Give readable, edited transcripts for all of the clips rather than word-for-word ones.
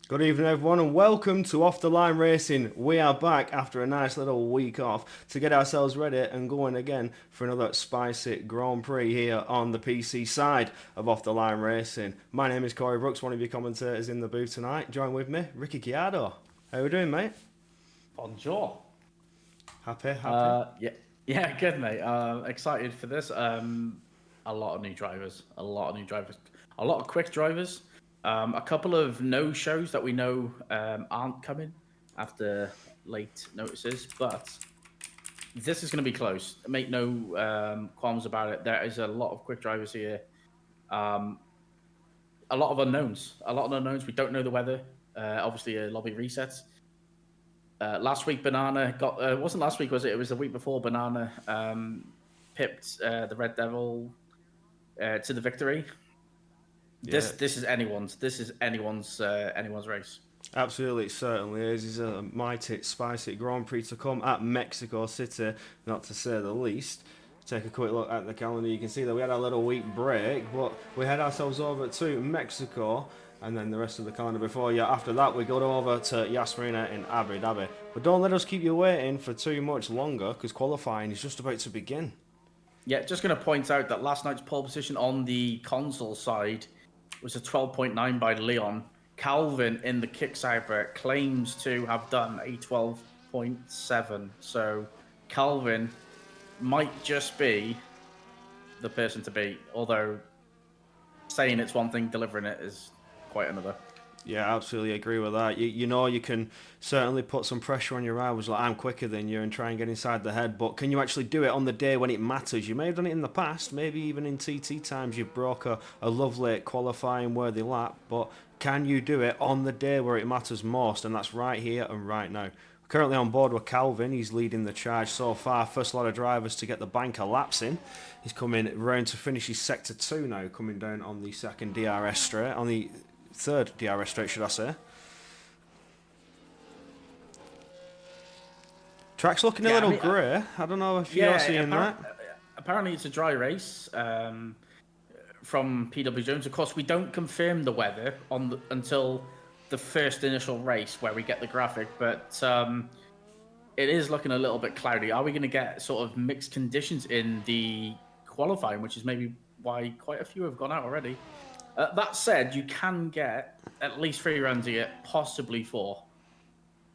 Good evening, everyone, and welcome to Off the Line Racing. We are back after a nice little week off to get ourselves ready and going again for another spicy Grand Prix here on the PC side of Off the Line Racing. My name is Corey Brooks, one of your commentators in the booth tonight. Join with me, Ricky Chiado. How we doing, mate? Bonjour. Happy? Yeah, good mate. Excited for this. A lot of new drivers, a lot of quick drivers. A couple of no shows that we know aren't coming after late notices, but this is going to be close. Make no qualms about it. There is a lot of quick drivers here. Um, a lot of unknowns. A lot of unknowns. We don't know the weather. Obviously, a lobby resets. Last week, Banana got wasn't last week, was it? It was the week before. Banana pipped the Red Devil to the victory. Yeah. This is anyone's. This is anyone's race. Absolutely, it certainly is. It's a mighty, spicy Grand Prix to come at Mexico City, not to say the least. Take a quick look at the calendar. You can see that we had a little week break, but we head ourselves over to Mexico, and then the rest of the calendar before you. After that, we go over to Yas Marina in Abu Dhabi. But don't let us keep you waiting for too much longer, because qualifying is just about to begin. Yeah, just going to point out that last night's pole position on the console side was a 12.9 by Leon. Calvin in the kick cyber claims to have done a 12.7. So Calvin might just be the person to beat, although saying it's one thing, delivering it is quite another. Yeah, absolutely agree with that. You know you can certainly put some pressure on your rivals, like I'm quicker than you, and try and get inside the head, but can you actually do it on the day when it matters? You may have done it in the past, maybe even in TT times you broke a lovely qualifying worthy lap, but can you do it on the day where it matters most? And that's right here and right now. Currently on board with Calvin, he's leading the charge so far. First lot of drivers to get the banker laps in. He's coming round to finish his sector 2 now, coming down on the second DRS straight, on the third DRS straight, should I say. Track's looking a little grey. I don't know if you're seeing that. Apparently, it's a dry race from PW Jones. Of course, we don't confirm the weather until the first initial race where we get the graphic, but it is looking a little bit cloudy. Are we going to get sort of mixed conditions in the qualifying, which is maybe why quite a few have gone out already? That said, you can get at least 3 runs here, possibly 4.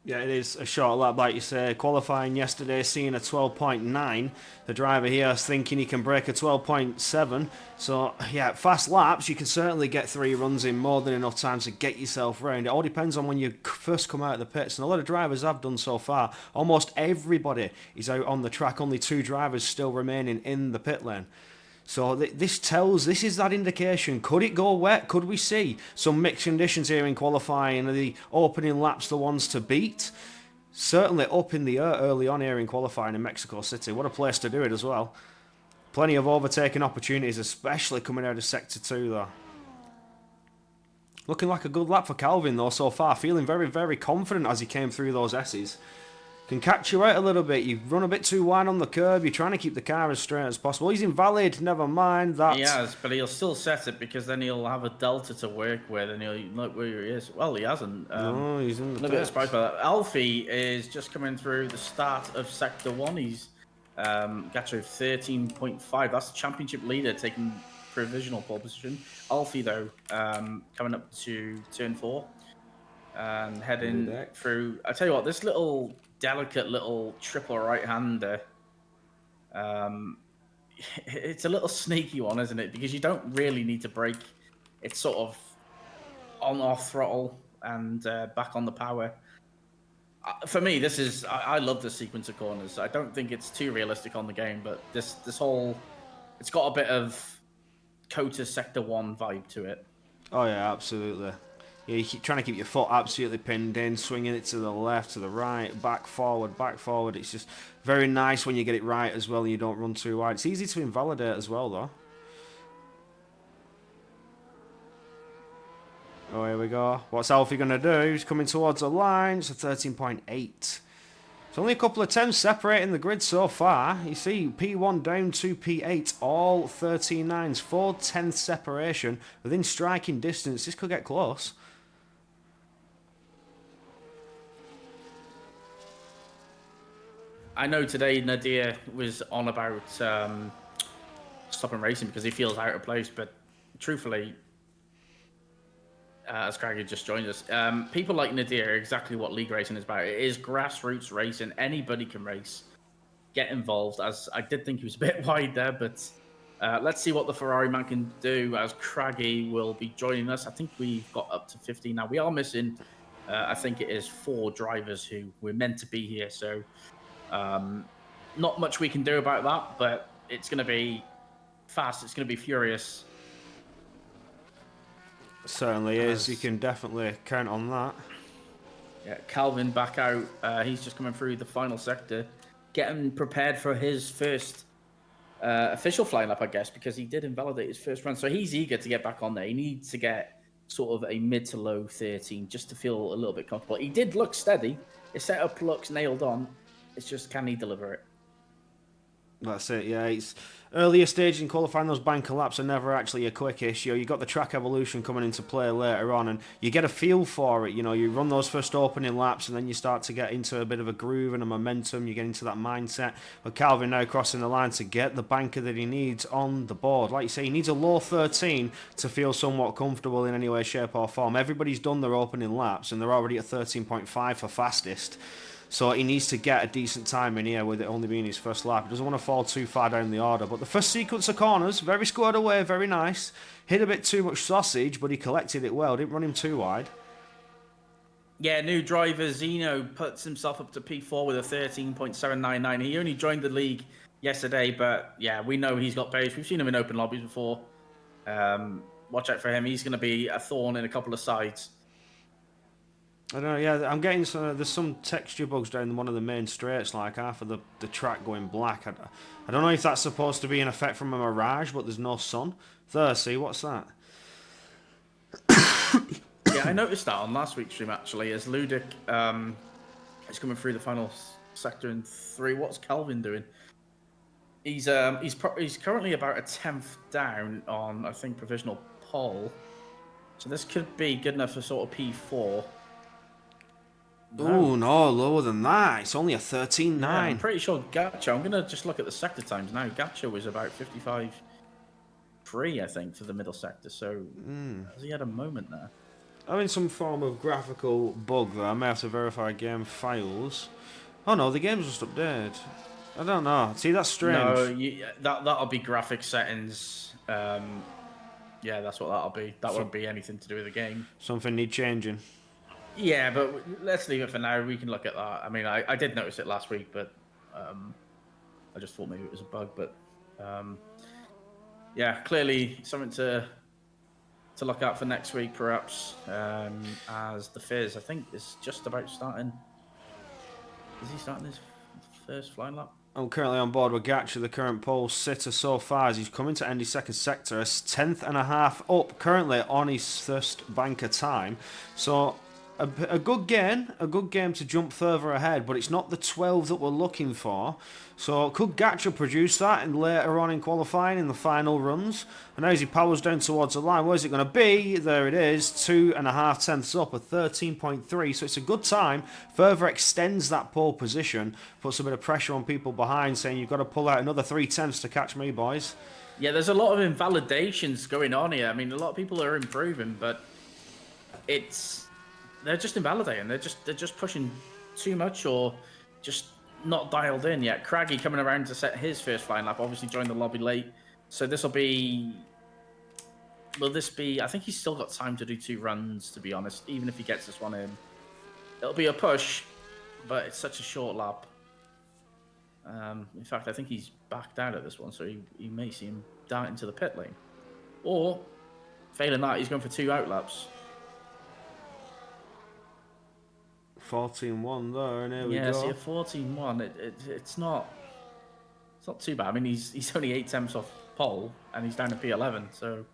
Yeah, it is a short lap, like you say. Qualifying yesterday, seeing a 12.9. The driver here is thinking he can break a 12.7. So, yeah, fast laps, you can certainly get 3 runs in, more than enough time to get yourself round. It all depends on when you first come out of the pits, and a lot of drivers have done so far. Almost everybody is out on the track, only 2 drivers still remaining in the pit lane. So this is that indication. Could it go wet? Could we see some mixed conditions here in qualifying? Are the opening laps the ones to beat? Certainly up in the air early on here in qualifying in Mexico City. What a place to do it as well. Plenty of overtaking opportunities, especially coming out of Sector 2 though. Looking like a good lap for Calvin though so far. Feeling very, very confident as he came through those S's. Can catch you out a little bit. You run a bit too wide on the curb. You're trying to keep the car as straight as possible. He's invalid. Never mind that. He has, but he'll still set it because then he'll have a delta to work with, and he'll look where he is. Well, he hasn't. No, he's in the a little bit surprised by that. Alfie is just coming through the start of Sector 1. He's got to 13.5. That's the championship leader taking provisional pole position. Alfie, though, coming up to turn 4 and heading through. I tell you what, this little delicate little triple right-hander, it's a little sneaky one, isn't it? Because you don't really need to brake. It's sort of on-off throttle and back on the power. For me, this is... I love this sequence of corners. I don't think it's too realistic on the game, but this whole... It's got a bit of COTA Sector 1 vibe to it. Oh, yeah, absolutely. Yeah, you keep trying to keep your foot absolutely pinned in, swinging it to the left, to the right, back, forward, back, forward. It's just very nice when you get it right as well and you don't run too wide. It's easy to invalidate as well, though. Oh, here we go. What's Alfie going to do? He's coming towards the line. It's a 13.8. It's only a couple of tenths separating the grid so far. You see P1 down to P8, all 13.9s, 4/10 separation within striking distance. This could get close. I know today Nadir was on about stopping racing because he feels out of place, but truthfully, as Craig had just joined us, people like Nadir are exactly what league racing is about. It is grassroots racing. Anybody can race. Get involved. As I did think he was a bit wide there, but let's see what the Ferrari man can do as Craggy will be joining us. I think we've got up to 15 now. We are missing, I think it is 4 drivers who were meant to be here. So not much we can do about that, but it's going to be fast. It's going to be furious. Certainly is. You can definitely count on that. Yeah, Calvin back out. He's just coming through the final sector, getting prepared for his first official flying lap, I guess, because he did invalidate his first run. So he's eager to get back on there. He needs to get sort of a mid to low 13 just to feel a little bit comfortable. He did look steady. His setup looks nailed on. It's just, can he deliver it? That's it, yeah. It's earlier stage in qualifying, those banker laps are never actually a quick issue. You've got the track evolution coming into play later on, and you get a feel for it. You know, you run those first opening laps, and then you start to get into a bit of a groove and a momentum. You get into that mindset. But Calvin now crossing the line to get the banker that he needs on the board. Like you say, he needs a low 13 to feel somewhat comfortable in any way, shape, or form. Everybody's done their opening laps, and they're already at 13.5 for fastest. So he needs to get a decent time in here with it only being his first lap. He doesn't want to fall too far down the order. But the first sequence of corners, very squared away, very nice. Hit a bit too much sausage, but he collected it well. Didn't run him too wide. Yeah, new driver Zeno puts himself up to P4 with a 13.799. He only joined the league yesterday, but yeah, we know he's got pace. We've seen him in open lobbies before. Watch out for him. He's going to be a thorn in a couple of sides. I don't know, yeah, I'm getting there's some texture bugs down one of the main straights, like half of the track going black. I don't know if that's supposed to be an effect from a mirage, but there's no sun. There, see, what's that? Yeah, I noticed that on last week's stream, actually, as Ludic is coming through the final sector in 3. What's Calvin doing? He's currently about a 10th down on, I think, provisional pole. So this could be good enough for sort of P4. Oh, no, lower than that. It's only a 13.9. Yeah, I'm pretty sure Gacho, I'm going to just look at the sector times now. Gacho was about 55.3, I think, for the middle sector. So has he had a moment there? Having some form of graphical bug there. I may have to verify game files. Oh, no, the game's just updated. I don't know. See, that's strange. No, that'll be graphic settings. Yeah, that's what that'll be. That won't be anything to do with the game. Something need changing. Yeah, but let's leave it for now. We can look at that. I mean, I did notice it last week, but I just thought maybe it was a bug. But yeah, clearly something to look out for next week, perhaps, as the Fizz, I think, is just about starting. Is he starting his first flying lap? I'm currently on board with Gacha, the current pole sitter so far, as he's coming to end his second sector, a 10th and a half up currently on his first banker time. So a good game to jump further ahead, but it's not the 12 that we're looking for. So could Gacha produce that and later on in qualifying in the final runs? And as he powers down towards the line, where's it going to be? There it is, 2.5 tenths up, a 13.3. So it's a good time. Further extends that pole position, puts a bit of pressure on people behind, saying you've got to pull out another 3 tenths to catch me, boys. Yeah, there's a lot of invalidations going on here. I mean, a lot of people are improving, but they're just invalidating. They're just pushing too much or just not dialed in yet. Craggy coming around to set his first flying lap, obviously joined the lobby late. So this will be... Will this be... I think he's still got time to do 2 runs, to be honest, even if he gets this one in. It'll be a push, but it's such a short lap. In fact, I think he's backed out at this one, so you may see him down into the pit lane. Or, failing that, he's going for 2 out laps. 14-1 there, and here we go. Yeah, see, a 14-1, it's not too bad. I mean, he's only 8 tenths off pole, and he's down to P11, so...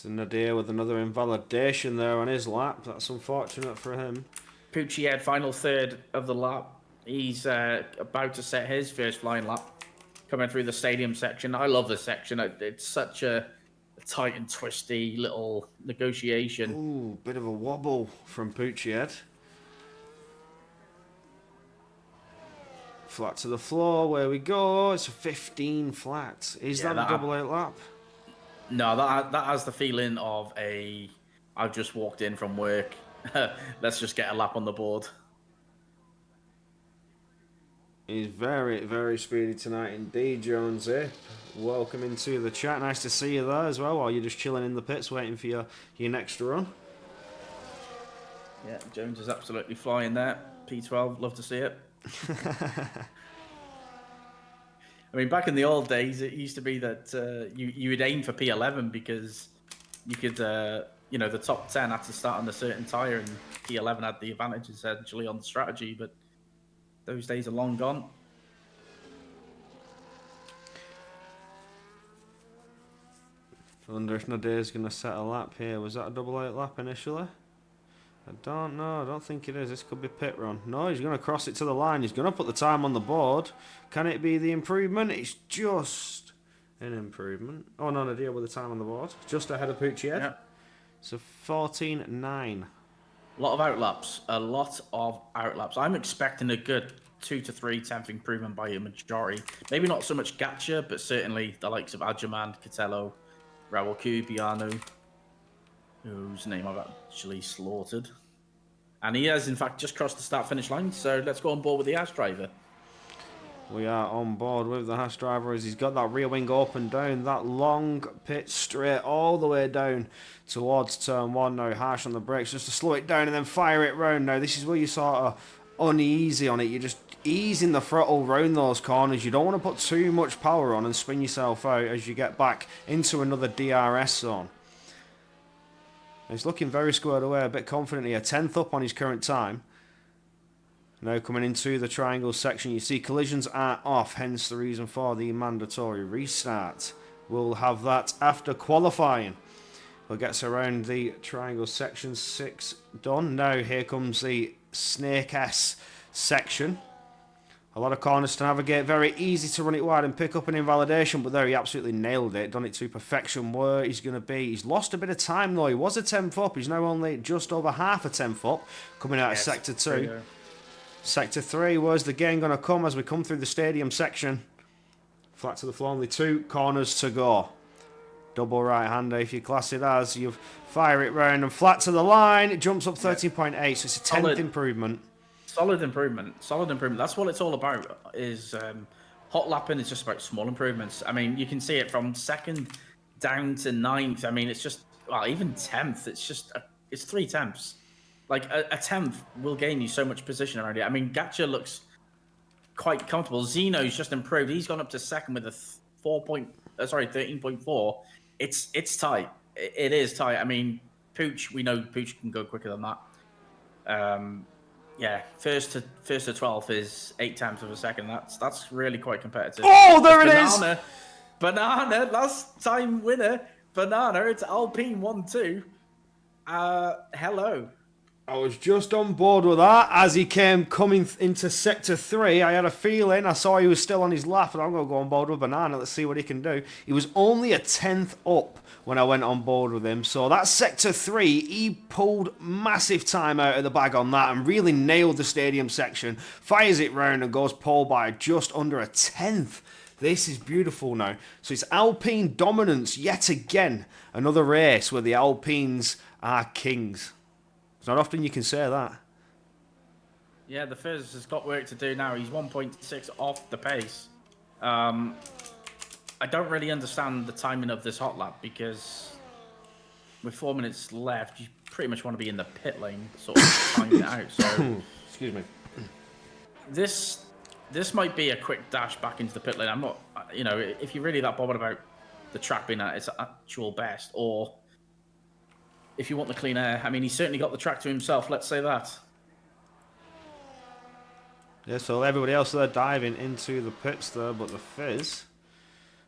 Nadir with another invalidation there on his lap. That's unfortunate for him. Pucci final third of the lap. He's about to set his first flying lap, coming through the stadium section. I love this section. It's such a tight and twisty little negotiation. Ooh, bit of a wobble from Pucci. Flat to the floor, where we go. It's a 15 flat. Is that a double 8 lap? No, that has the feeling of I've just walked in from work. Let's just get a lap on the board. He's very, very speedy tonight indeed, Jones. Welcome into the chat. Nice to see you there as well, while you're just chilling in the pits waiting for your next run. Yeah, Jones is absolutely flying there. P12, love to see it. I mean, back in the old days, it used to be that you would aim for P11 because you could, the top 10 had to start on a certain tyre, and P11 had the advantage essentially on the strategy, but those days are long gone. I wonder if Nadir's going to set a lap here. Was that a double 8 lap initially? I don't know. I don't think it is. This could be pit run. No, he's going to cross it to the line. He's going to put the time on the board. Can it be the improvement? It's just an improvement. Oh, no, Nadir with the time on the board. Just ahead of Pucci. Yeah. So 14.9. A lot of outlaps. A lot of outlaps. I'm expecting a good 2 to 3 tenth improvement by a majority. Maybe not so much Gacha, but certainly the likes of Adjaman, Catello, Raul Cubiano, whose name I've actually slaughtered. And he has, in fact, just crossed the start-finish line, so let's go on board with the Haas driver. We are on board with the Haas driver as he's got that rear wing up and down, that long pit straight all the way down towards turn 1. Now harsh on the brakes just to slow it down and then fire it round. Now this is where you're sort of uneasy on it. You're just easing the throttle round those corners. You don't want to put too much power on and spin yourself out as you get back into another DRS zone. He's looking very squared away, a bit confident here. 10th up on his current time. Now coming into the triangle section, you see collisions are off, hence the reason for the mandatory restart. We'll have that after qualifying. We'll get us around the triangle section 6 done. Now here comes the Snake S section. A lot of corners to navigate, very easy to run it wide and pick up an invalidation, but there he absolutely nailed it, done it to perfection where he's going to be. He's lost a bit of time though, he was a 10th up, he's now only just over half a 10th up, coming out of Sector 2. Sector 3, where's the gain going to come as we come through the stadium section? Flat to the floor, only 2 corners to go. Double right-hander if you class it as, you fire it round and flat to the line, it jumps up 13.8, so it's a 10th improvement. Solid improvement. That's what it's all about. Is hot lapping is just about small improvements. I mean, you can see it from 2nd down to 9th. I mean, it's just even 10th. It's 3 tenths. Like a 10th will gain you so much position around it. I mean, Gacha looks quite comfortable. Zeno's just improved. He's gone up to 2nd with a 13.4. It's tight. It is tight. I mean, Pooch. We know Pooch can go quicker than that. Yeah, first to 12th is 8 tenths of a second. That's really quite competitive. Oh, there it is! Banana, last time winner. Banana, it's Alpine 1-2. Hello. I was just on board with that as he came coming into Sector 3. I had a feeling, I saw he was still on his lap, and I'm going to go on board with Banana. Let's see what he can do. He was only a 10th up when I went on board with him. So that's Sector 3. He pulled massive time out of the bag on that and really nailed the stadium section. Fires it round and goes pole by just under a 10th. This is beautiful now. So it's Alpine dominance yet again. Another race where the Alpines are kings. It's not often you can say that. Yeah, the Fizz has got work to do now. He's 1.6 off the pace. I don't really understand the timing of this hot lap because with 4 minutes left, you pretty much want to be in the pit lane, sort of timing it out. So, excuse me. This might be a quick dash back into the pit lane. I'm not, if you're really that bothered about the track being at its actual best, or if you want the clean air. I mean, he's certainly got the track to himself, let's say that. Yeah, so everybody else there diving into the pits there, but the Fizz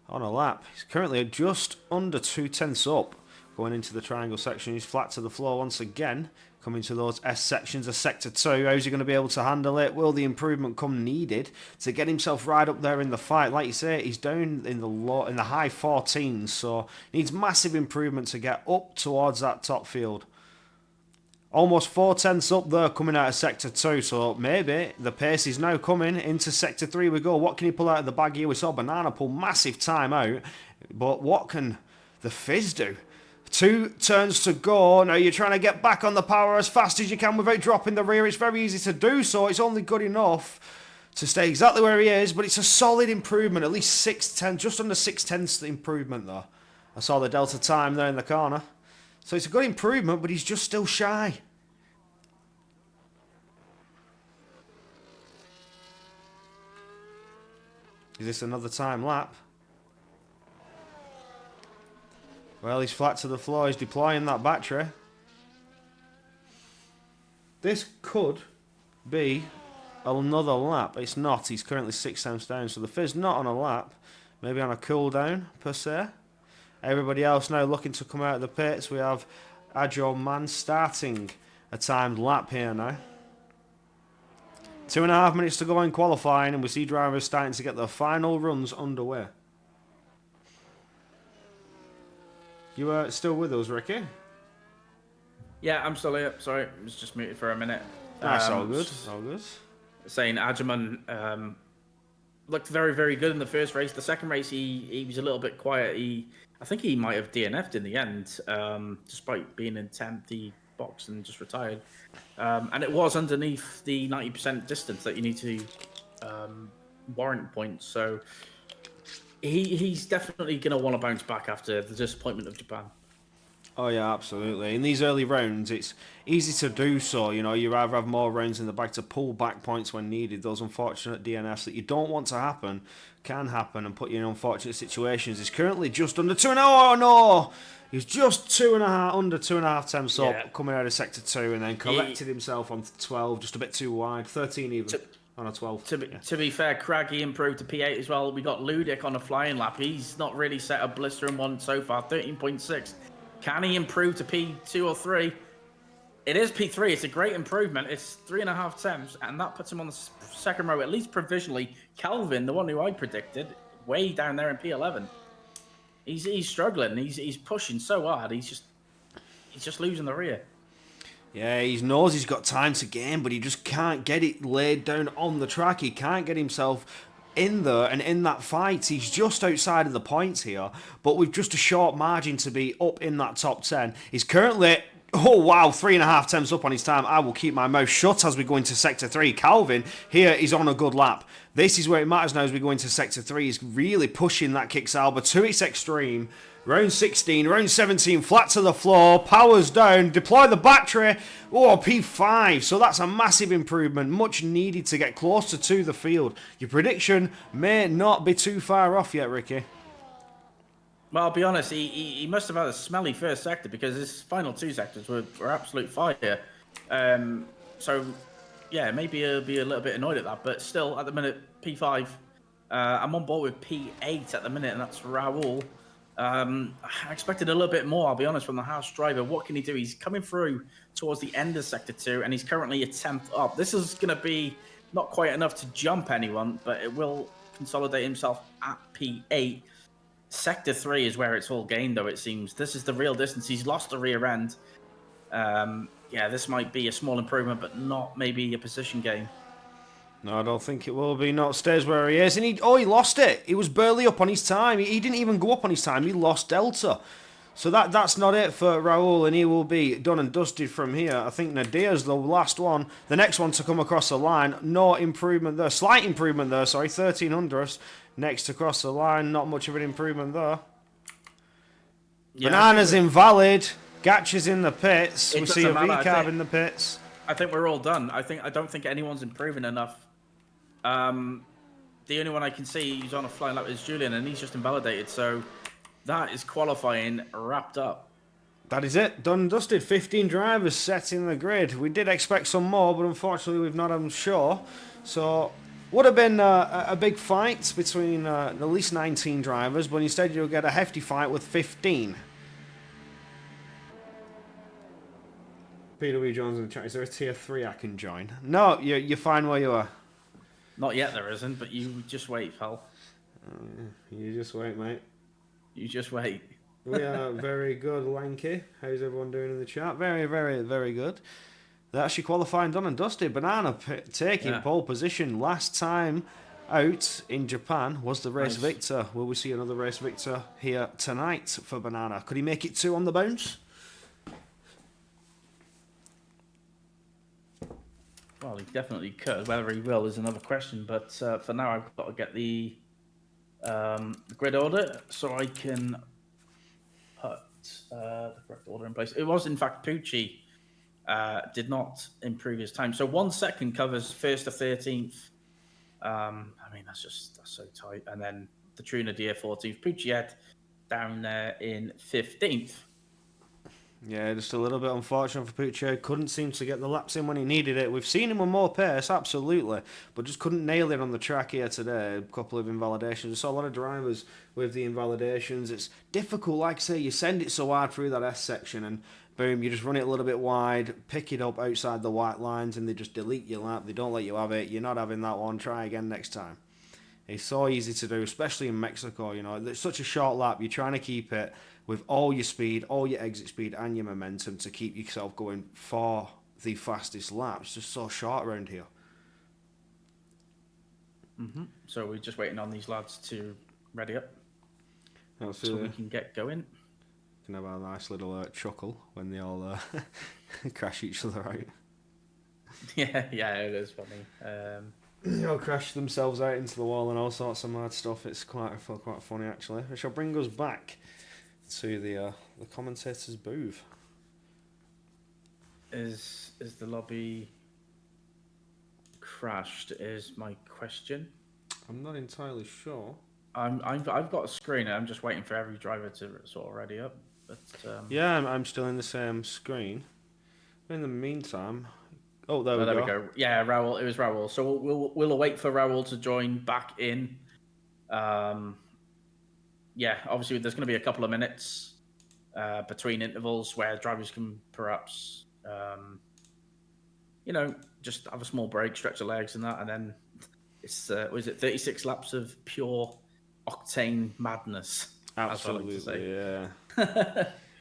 on a lap. He's currently just under 2 tenths up going into the triangle section. He's flat to the floor once again, coming to those S sections of Sector 2. How's he going to be able to handle it? Will the improvement come needed to get himself right up there in the fight? Like you say, he's down in the high 14s, so needs massive improvement to get up towards that top field. Almost 4/10 up there coming out of Sector 2, so maybe the pace is now coming into Sector 3 we go. What can he pull out of the bag here? We saw Banana pull massive time out, but what can the Fizz do? 2 turns to go. Now you're trying to get back on the power as fast as you can without dropping the rear. It's very easy to do so. It's only good enough to stay exactly where he is, but it's a solid improvement. At least 6/10, just under 6/10 improvement though. I saw the Delta time there in the corner. So it's a good improvement, but he's just still shy. Is this another time lap? Well, he's flat to the floor. He's deploying that battery. This could be another lap. It's not. He's currently 6 tenths down. So the Fizz not on a lap. Maybe on a cooldown, per se. Everybody else now looking to come out of the pits. We have Agile Man starting a timed lap here now. 2.5 minutes to go in qualifying, and we see drivers starting to get their final runs underway. You are still with us, Ricky? Yeah, I'm still here. Sorry, I was just muted for a minute. That's all good. All good. Saying Adjaman looked very, very good in the first race. The second race, he was a little bit quiet. I think he might have DNF'd in the end, despite being in 10th. He boxed and just retired. And it was underneath the 90% distance that you need to warrant points. So he's definitely going to want to bounce back after the disappointment of Japan. Oh yeah, absolutely. In these early rounds, it's easy to do so. You know, you rather have more rounds in the bag to pull back points when needed. Those unfortunate DNFs that you don't want to happen can happen and put you in unfortunate situations. He's currently just under 2.5. Oh no! He's just 2.5 under 2.5 temps up, coming out of Sector 2, and then collected himself on 12, just a bit too wide. 13 even on a 12. To be fair, Craggy improved to P8 as well. We got Ludic on a flying lap. He's not really set a blistering one so far. 13.6. Can he improve to P2 or 3? It is P3. It's a great improvement. It's 3.5 temps, and that puts him on the second row, at least provisionally. Calvin, the one who I predicted, way down there in P11. He's struggling. He's pushing so hard. He's just losing the rear. Yeah, he knows he's got time to gain, but he just can't get it laid down on the track. He can't get himself in there and in that fight. He's just outside of the points here, but with just a short margin to be up in that top 10. He's currently, oh wow, 3.5 temps up on his time. I will keep my mouth shut as we go into Sector 3. Calvin here is on a good lap. This is where it matters now as we go into Sector 3. He's really pushing that Kick-Sauber to its extreme. Round 16, round 17, flat to the floor, powers down, deploy the battery. Oh, P5, so that's a massive improvement, much needed to get closer to the field. Your prediction may not be too far off yet, Ricky. Well, I'll be honest, he must have had a smelly first sector because his final 2 sectors were absolute fire. So, yeah, maybe he'll be a little bit annoyed at that, but still, at the minute, P5. I'm on board with P8 at the minute, and that's Raul. I expected a little bit more, I'll be honest, from the house driver. What can he do? He's coming through towards the end of Sector 2, and he's currently a 10th up. This is going to be not quite enough to jump anyone, but it will consolidate himself at P8. Sector 3 is where it's all gained, though, it seems. This is the real distance. He's lost the rear end. Yeah, this might be a small improvement, but not maybe a position gain. No, I don't think it will be. Not stays where he is. And he lost it. He was barely up on his time. He didn't even go up on his time. He lost Delta. So that's not it for Raul, and he will be done and dusted from here. I think Nadia's the last one. The next one to come across the line. No improvement there. Slight improvement there, sorry. 1300ths next across the line. Not much of an improvement there. Yeah, Banana's invalid. Gatch is in the pits. We see a V-carb in the pits. I think we're all done. I don't think anyone's improving enough. The only one I can see who's on a flying lap is Julian, and he's just invalidated. So that is qualifying wrapped up. That is it. Done and dusted. 15 drivers set in the grid. We did expect some more, but unfortunately we've not, I'm sure. So would have been a big fight between at least 19 drivers, but instead you'll get a hefty fight with 15. PW Jones in the chat. Is there a tier 3 I can join? No, you're fine where you are. Not yet, there isn't, but you just wait, pal. You just wait, mate. You just wait. We are very good, Lanky. How's everyone doing in the chat? Very, very, very good. They're actually qualifying done and dusted. Banana taking Yeah. pole position last time out in Japan was the race Nice. victor. Will we see another race victor here tonight for Banana? Could he make it 2 on the bounce? Well, he definitely could. Whether he will is another question. But for now, I've got to get the grid order so I can put the correct order in place. It was, in fact, Pucci did not improve his time. So 1 second covers first to 13th. I mean, that's so tight. And then the Trinadier 14th. Pucci had down there in 15th. Yeah, just a little bit unfortunate for Pucci. Couldn't seem to get the laps in when he needed it. We've seen him with more pace, absolutely, but just couldn't nail it on the track here today. A couple of invalidations. I saw a lot of drivers with the invalidations. It's difficult, like I say, you send it so hard through that S section and boom, you just run it a little bit wide, pick it up outside the white lines and they just delete your lap. They don't let you have it. You're not having that one. Try again next time. It's so easy to do, especially in Mexico. You know, it's such a short lap. You're trying to keep it with all your speed, all your exit speed, and your momentum to keep yourself going for the fastest laps. Just so short around here. So we're just waiting on these lads to ready up so we can get going. Can have a nice little chuckle when they all crash each other out. Yeah, it is funny. They all crash themselves out into the wall and all sorts of mad stuff. It's quite funny actually. It shall bring us back to the commentator's booth. Is the lobby crashed? Is my question. I'm not entirely sure. I've got a screen. I'm just waiting for every driver to sort of ready up. But yeah, I'm still in the same screen. In the meantime, there we go. Yeah, Raul. It was Raul. So we'll await for Raul to join back in. Yeah, obviously there's going to be a couple of minutes between intervals where drivers can perhaps, just have a small break, stretch their legs and that, and then it's 36 laps of pure octane madness. Absolutely, yeah.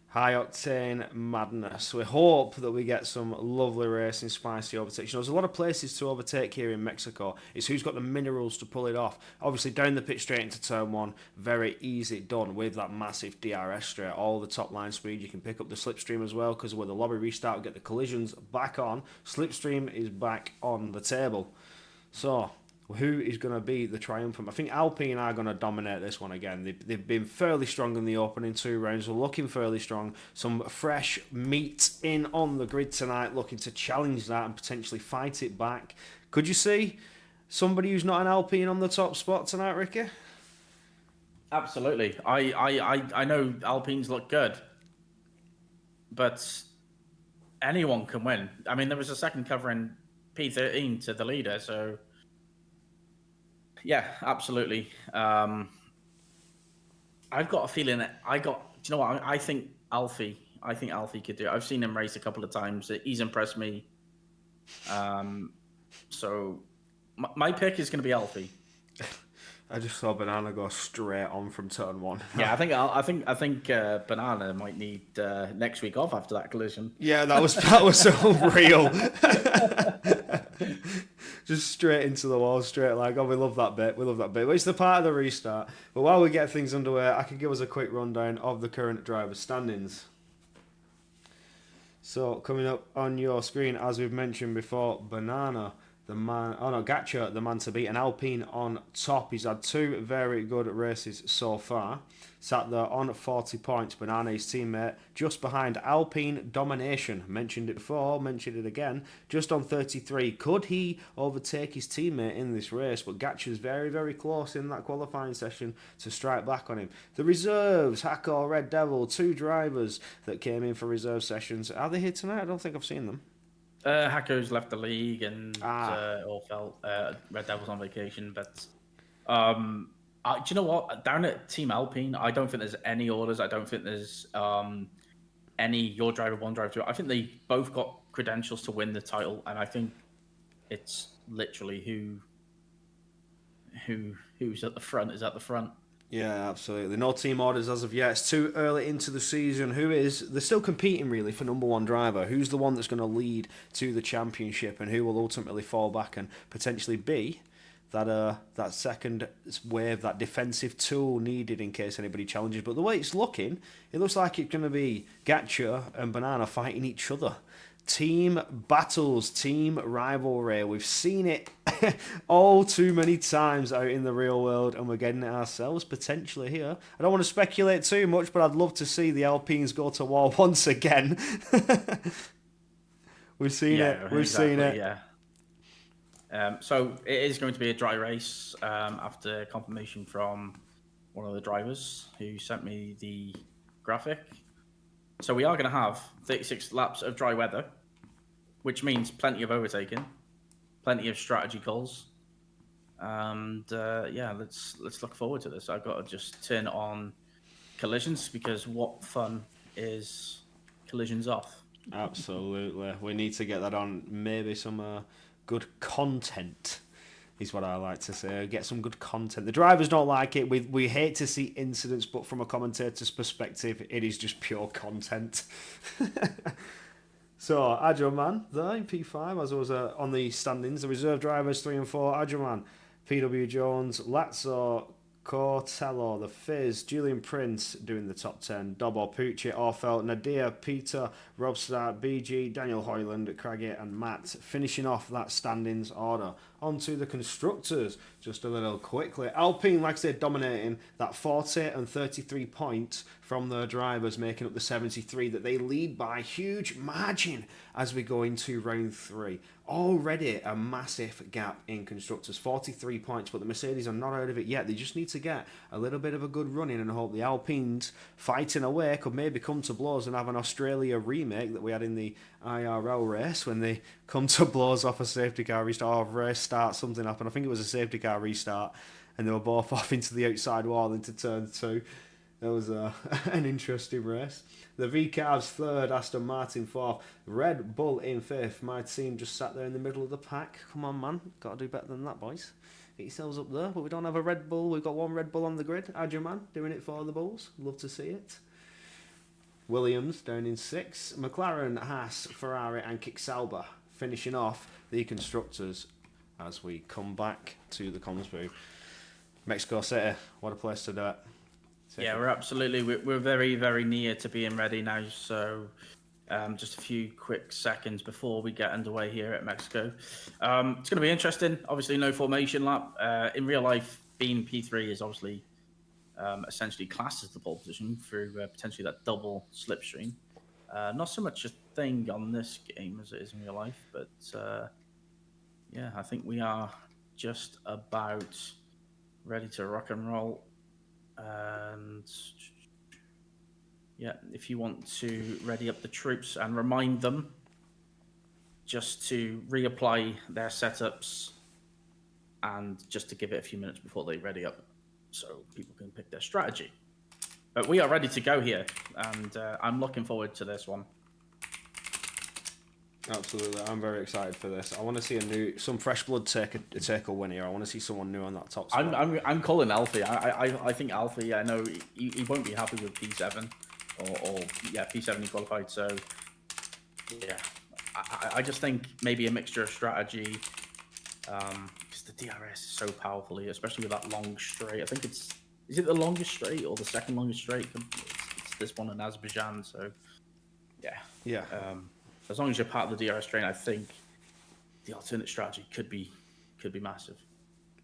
High octane madness. We hope that we get some lovely racing, spicy overtakes. There's a lot of places to overtake here in Mexico. It's who's got the minerals to pull it off. Obviously, down the pit straight into turn 1, very easy done with that massive DRS straight. All the top line speed. You can pick up the slipstream as well because with the lobby restart, get the collisions back on. Slipstream is back on the table. So, who is going to be the triumphant? I think Alpine are going to dominate this one again. They've been fairly strong in the opening 2 rounds. They're looking fairly strong. Some fresh meat in on the grid tonight, looking to challenge that and potentially fight it back. Could you see somebody who's not an Alpine on the top spot tonight, Ricky? Absolutely. I know Alpines look good, but anyone can win. I mean, there was a second cover in P13 to the leader, so... Yeah, absolutely. I've got a feeling that do you know what? I think Alfie could do it. I've seen him race a couple of times. He's impressed me. So my pick is going to be Alfie. I just saw Banana go straight on from turn 1. Yeah, I think Banana might need next week off after that collision. Yeah, that was unreal. Just straight into the wall, straight like, we love that bit. But it's the part of the restart. But while we get things underway, I can give us a quick rundown of the current driver standings. So, coming up on your screen, as we've mentioned before, Banana, Gacha, the man to beat, and Alpine on top. He's had 2 very good races so far. Sat there on 40 points. Banana, his teammate, just behind Alpine Domination. Mentioned it before, mentioned it again. Just on 33. Could he overtake his teammate in this race? But Gacha's very, very close in that qualifying session to strike back on him. The reserves, Hako, Red Devil, 2 drivers that came in for reserve sessions. Are they here tonight? I don't think I've seen them. Hako's left the league and all felt Red Devil's on vacation. But do you know what? Down at Team Alpine, I don't think there's any orders. I don't think there's any your driver 1, driver 2. I think they both got credentials to win the title, and I think it's literally who's at the front is at the front. Yeah, absolutely. No team orders as of yet. It's too early into the season. They're still competing really for number one driver. Who's the one that's going to lead to the championship, and who will ultimately fall back and potentially be that second wave, that defensive tool needed in case anybody challenges. But the way it's looking, it looks like it's going to be Gacha and Banana fighting each other. Team battles, team rivalry. We've seen it all too many times out in the real world, and we're getting it ourselves potentially here. I don't want to speculate too much, but I'd love to see the Alpines go to war once again. We've seen it. We've seen it. Yeah. So it is going to be a dry race after confirmation from one of the drivers who sent me the graphic. So we are going to have 36 laps of dry weather, which means plenty of overtaking, plenty of strategy calls, and let's look forward to this. I've got to just turn on collisions because what fun is collisions off? Absolutely, we need to get that on. Maybe some good content is what I like to say. Get some good content. The drivers don't like it. We hate to see incidents, but from a commentator's perspective, it is just pure content. So, Agile Man, there in P5, as I was on the standings. The reserve drivers, 3 and 4, Agile Man, PW Jones, Lazzo, Cortello, The Fizz, Julian Prince doing the top 10, Dobbo, Pucci, Orfeld, Nadir, Peter, Rob Stark, BG, Daniel Hoyland, Craggy and Matt finishing off that standings order. On to the constructors, just a little quickly. Alpine, like I said, dominating that 40 and 33 points from their drivers, making up the 73 that they lead by huge margin as we go into round 3. Already a massive gap in constructors, 43 points, but the Mercedes are not out of it yet. They just need to get a little bit of a good run in and hope the Alpines fighting away could maybe come to blows and have an Australia remake that we had in the IRL race when they come to blows off a safety car restart or race start, something happened. I think it was a safety car restart and they were both off into the outside wall into turn 2. That was an interesting race. The V-Carbs third, Aston Martin fourth, Red Bull in fifth. My team just sat there in the middle of the pack. Come on, man. Got to do better than that, boys. Get yourselves up there. But we don't have a Red Bull. We've got one Red Bull on the grid. Adjo Man doing it for the Bulls. Love to see it. Williams down in sixth. McLaren, Haas, Ferrari and Kick Sauber finishing off the constructors as we come back to the comms booth. Mexico City, what a place to do it. Yeah, we're very, very near to being ready now. So just a few quick seconds before we get underway here at Mexico. It's going to be interesting. Obviously, no formation lap. In real life, being P3 is obviously essentially classed as the pole position through potentially that double slipstream. Not so much a thing on this game as it is in real life, but I think we are just about ready to rock and roll. And if you want to ready up the troops and remind them just to reapply their setups and just to give it a few minutes before they ready up so people can pick their strategy. But we are ready to go here, and I'm looking forward to this one. Absolutely, I'm very excited for this. I want to see some fresh blood take a win here. I want to see someone new on that top spot. I'm calling Alfie. I think Alfie. I know he won't be happy with P7 or P7 he qualified. So yeah, I just think maybe a mixture of strategy. Because the DRS is so powerful here, especially with that long straight. I think is it the longest straight or the second longest straight? It's this one in Azerbaijan. So yeah. As long as you're part of the DRS train, I think the alternate strategy could be massive.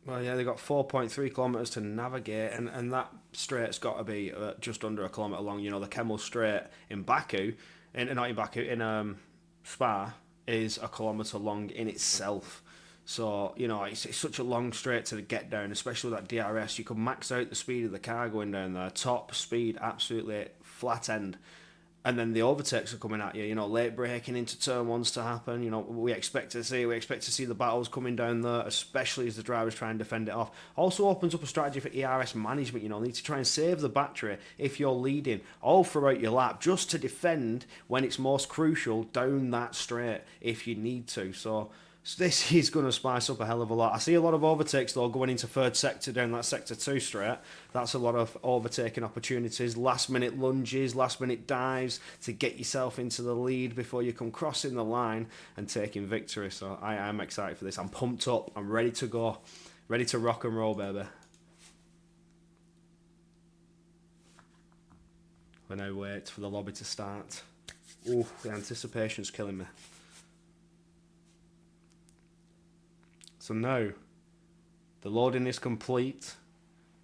Well, yeah, they've got 4.3 kilometres to navigate, and that straight's got to be just under a kilometre long. You know, the Kemmel Straight in Baku, in Spa, is a kilometre long in itself. So, you know, it's such a long straight to get down, especially with that DRS. You could max out the speed of the car going down there. Top speed, absolutely flat end. And then the overtakes are coming at you, you know, late braking into turn ones to happen. You know, we expect to see the battles coming down there, especially as the drivers try and defend it off. Also opens up a strategy for ERS management, you know, need to try and save the battery if you're leading all throughout your lap, just to defend when it's most crucial down that straight if you need to. So So this is going to spice up a hell of a lot. I see a lot of overtakes, though, going into third sector down that sector 2 straight. That's a lot of overtaking opportunities, last-minute lunges, last-minute dives to get yourself into the lead before you come crossing the line and taking victory. So I am excited for this. I'm pumped up. I'm ready to go. Ready to rock and roll, baby. We now wait for the lobby to start. Ooh, the anticipation's killing me. So now, the loading is complete.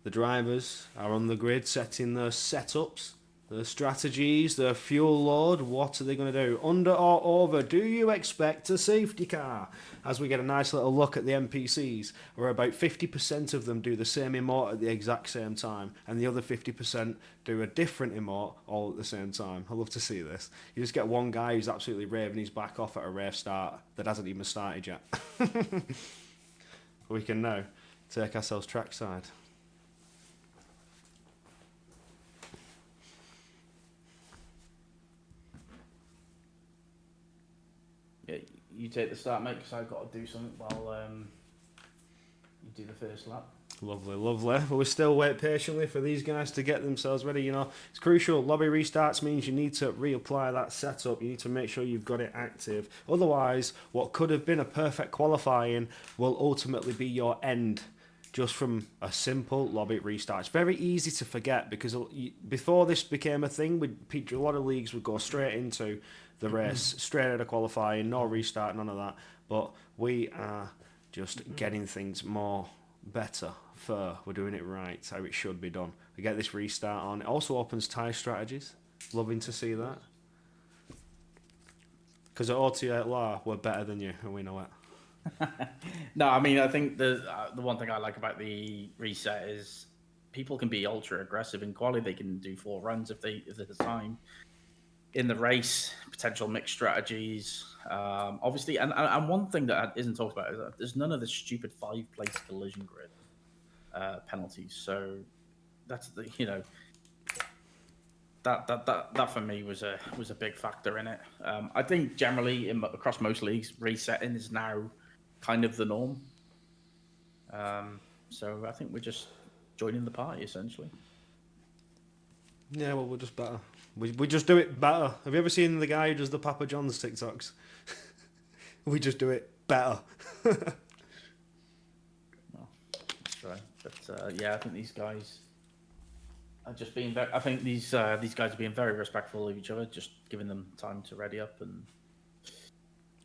The drivers are on the grid setting their setups, their strategies, their fuel load. What are they going to do? Under or over? Do you expect a safety car? As we get a nice little look at the NPCs, where about 50% of them do the same emote at the exact same time, and the other 50% do a different emote all at the same time. I love to see this. You just get one guy who's absolutely raving his back off at a race start that hasn't even started yet. We can now take ourselves trackside. Yeah, you take the start, mate, because I've got to do something while you do the first lap. Lovely, lovely. But we still wait patiently for these guys to get themselves ready. You know, it's crucial. Lobby restarts means you need to reapply that setup. You need to make sure you've got it active. Otherwise, what could have been a perfect qualifying will ultimately be your end just from a simple lobby restart. It's very easy to forget because before this became a thing, a lot of leagues would go straight into the race, straight out of qualifying, no restart, none of that. But we are just getting things better. We're doing it right, how it should be done. We get this restart on. It also opens tyre strategies. Loving to see that. Because at OTLR, we're better than you, and we know it. No, I mean, I think the one thing I like about the reset is people can be ultra aggressive in quali. They can do 4 runs if there's time. In the race, potential mixed strategies. Obviously, and one thing that isn't talked about is that there's none of the stupid 5-place collision grid penalties. So that's that for me was a big factor in it. I think generally across most leagues, resetting is now kind of the norm. So I think we're just joining the party essentially. Yeah, well, we're just better. We just do it better. Have you ever seen the guy who does the Papa John's TikToks? We just do it better. Well, that's right. But yeah, I think these guys are just being. I think these guys are being very respectful of each other, just giving them time to ready up and.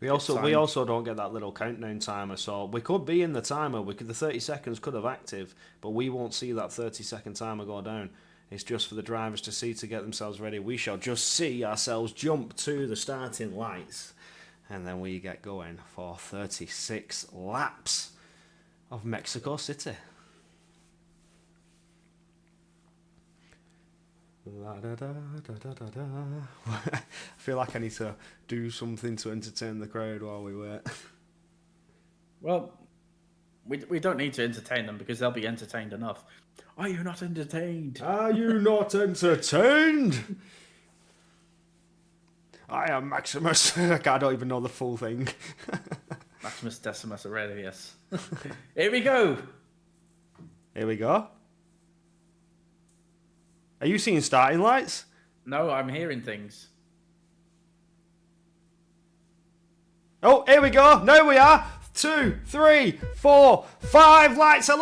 We also don't get that little countdown timer, so we could be in the timer. The 30 seconds could have active, but we won't see that 30-second timer go down. It's just for the drivers to see to get themselves ready. We shall just see ourselves jump to the starting lights, and then we get going for 36 laps of Mexico City. I feel like I need to do something to entertain the crowd while we wait. Well, we don't need to entertain them because they'll be entertained enough. Are you not entertained? Are you not entertained? I am Maximus. I don't even know the full thing. Maximus Decimus Aurelius. Here we go. Here we go. Are you seeing starting lights? No, I'm hearing things. Oh, here we go. Now we are. 2, 3, 4, 5 lights are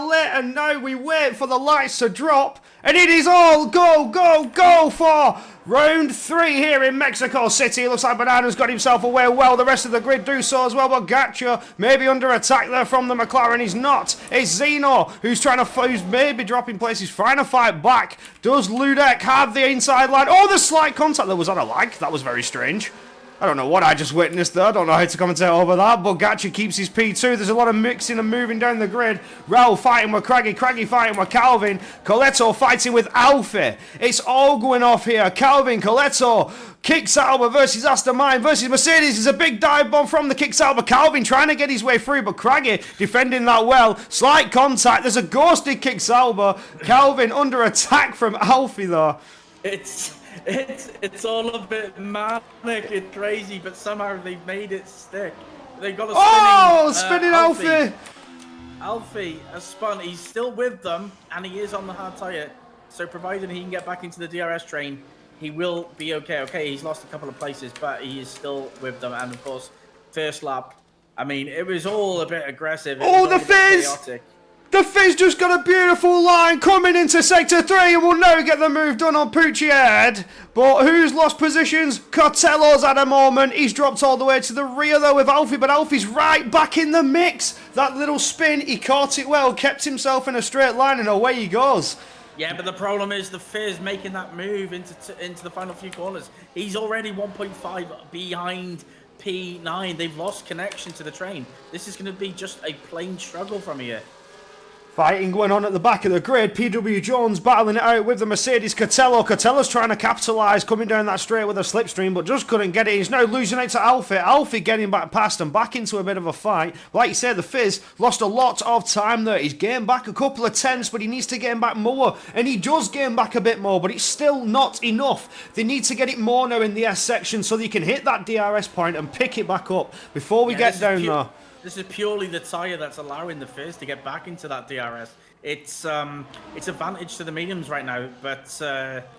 lit, and now we wait for the lights to drop, and it is all go for round 3 here in Mexico City. It looks like Banana's got himself away well. The rest of the grid do so as well, but Gacha maybe under attack there from the McLaren. He's not. It's Zeno who's maybe dropping places, trying to fight back. Does Ludek have the inside line? Oh, the slight contact. There was on a lag. That was very strange. I don't know what I just witnessed there. I don't know how to commentate over that. But Gacha keeps his P2. There's a lot of mixing and moving down the grid. Raul fighting with Craggy. Craggy fighting with Calvin. Coletto fighting with Alfie. It's all going off here. Calvin, Coletto, Kicks Alba versus Aston Martin versus Mercedes. There's a big dive bomb from the Kicks Alba. Calvin trying to get his way through, but Craggy defending that well. Slight contact. There's a ghosted Kicks Alba. Calvin under attack from Alfie though. It's all a bit manic and crazy, but somehow they've made it stick. They've got a spinning Alfie. Alfie has spun. He's still with them, and he is on the hard tyre. So provided he can get back into the DRS train, he will be okay. Okay, he's lost a couple of places, but he is still with them. And of course, first lap, I mean, it was all a bit aggressive. The Fizz! The Fizz just got a beautiful line coming into Sector 3 and will now get the move done on Pucci ahead. But who's lost positions? Costello's had a moment. He's dropped all the way to the rear though with Alfie, but Alfie's right back in the mix. That little spin, he caught it well, kept himself in a straight line and away he goes. Yeah, but the problem is the Fizz making that move into the final few corners. He's already 1.5 behind P9. They've lost connection to the train. This is going to be just a plain struggle from here. Fighting going on at the back of the grid. PW Jones battling it out with the Mercedes Costello. Costello's trying to capitalise, coming down that straight with a slipstream, but just couldn't get it. He's now losing out to Alfie. Alfie getting back past and back into a bit of a fight. Like you said, the Fizz lost a lot of time there. He's gained back a couple of tenths, but he needs to gain back more. And he does gain back a bit more, but it's still not enough. They need to get it more now in the S section so they can hit that DRS point and pick it back up before we get down there. This is purely the tyre that's allowing the Fizz to get back into that DRS. It's advantage to the mediums right now, but